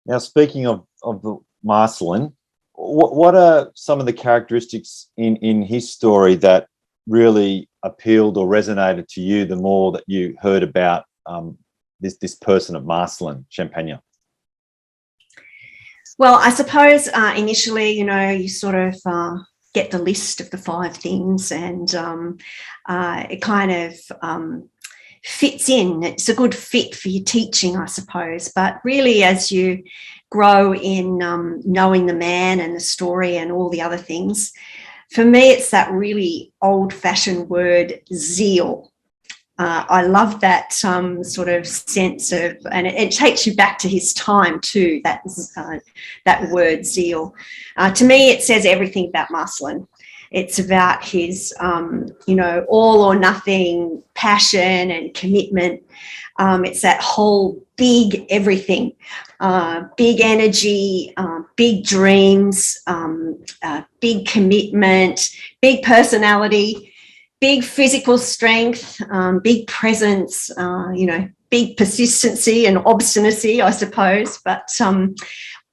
Now, speaking of the Marcellin, what are some of the characteristics in his story that really appealed or resonated to you the more that you heard about this person of Marcellin Champagnat? Well, I suppose initially, you sort of get the list of the 5 things, and it kind of fits in. It's a good fit for your teaching, I suppose. But really, as you grow in knowing the man and the story and all the other things, for me, it's that really old-fashioned word, zeal. I love that sort of sense of, and it takes you back to his time too, that word zeal. To me, it says everything about Marcellin. It's about his, all or nothing passion and commitment. It's that whole big everything, big energy, big dreams, big commitment, big personality, big physical strength, big presence, big persistency and obstinacy, I suppose, but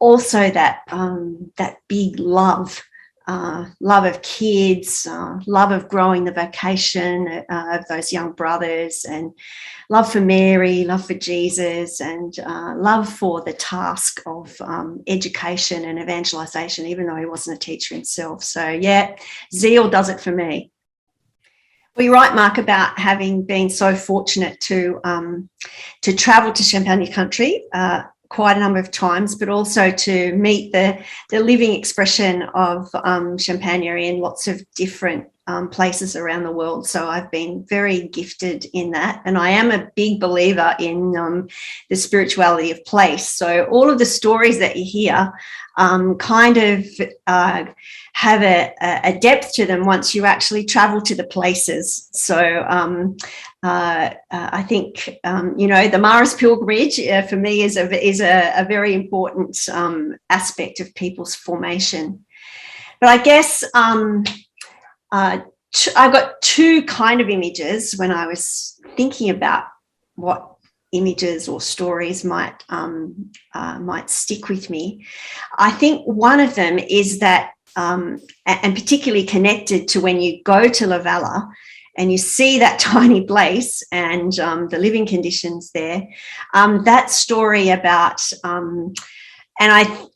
also that big love. Love of kids, love of growing the vocation of those young brothers, and love for Mary, love for Jesus, and love for the task of education and evangelization, even though he wasn't a teacher himself. So, yeah, zeal does it for me. Well, you're right, Mark, about having been so fortunate to travel to Champagne country quite a number of times, but also to meet the living expression of Champagne in lots of different places around the world. So I've been very gifted in that. And I am a big believer in the spirituality of place. So all of the stories that you hear kind of have a depth to them once you actually travel to the places. So I think, the Marist pilgrimage for me is a very important aspect of people's formation. But I guess I got 2 kind of images when I was thinking about what images or stories might stick with me. I think one of them is that, and particularly connected to when you go to La Valla and you see that tiny place and the living conditions there, that story about,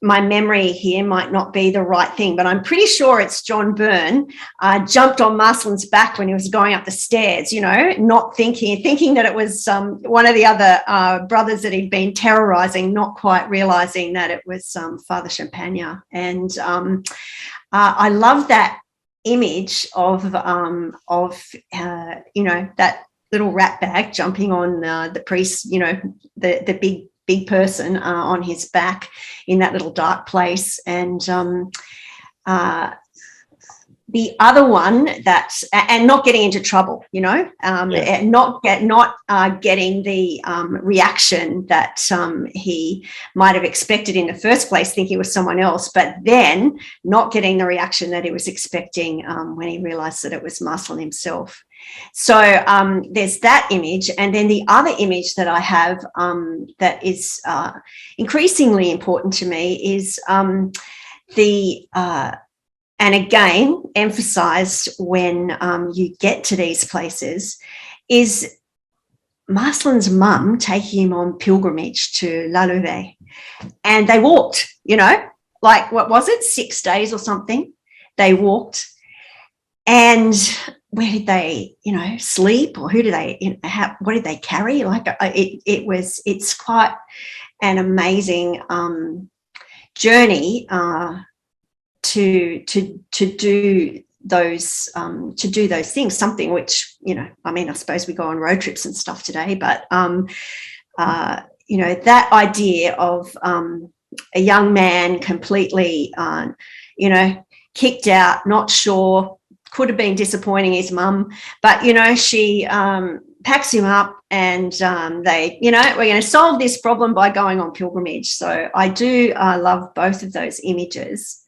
my memory here might not be the right thing, but I'm pretty sure it's John Byrne jumped on Marcellin's back when he was going up the stairs, not thinking that it was one of the other brothers that he'd been terrorizing, not quite realizing that it was Father Champagnat. And I love that image of that little rat bag jumping on the priest, the big person on his back in that little dark place. And the other one and not getting into trouble, and not getting the reaction that he might have expected in the first place, thinking it was someone else, but then not getting the reaction that he was expecting when he realized that it was Marcellin himself. So there's that image. And then the other image that I have that is increasingly important to me is and again, emphasised when you get to these places, is Marcellin's mum taking him on pilgrimage to La Louve. And they walked, like, what was it, 6 days or something? They walked. And where did they, sleep, or who do they, what did they carry? Like, it's quite an amazing journey to do those things, something which, I suppose we go on road trips and stuff today, but that idea of a young man completely kicked out, not sure, could have been disappointing his mum, but she packs him up, and they, we're going to solve this problem by going on pilgrimage. So I do love both of those images.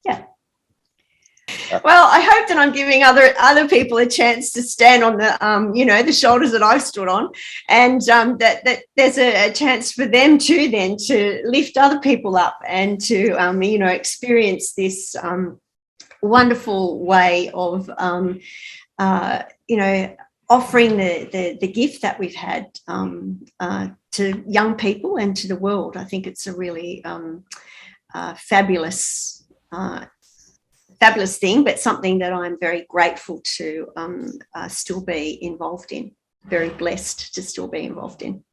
Yeah. Well, I hope that I'm giving other people a chance to stand on the the shoulders that I've stood on, and that there's a chance for them too then to lift other people up and to experience this wonderful way of offering the gift that we've had to young people and to the world. I think it's a really fabulous thing, but something that I'm very grateful to still be involved in, very blessed to still be involved in.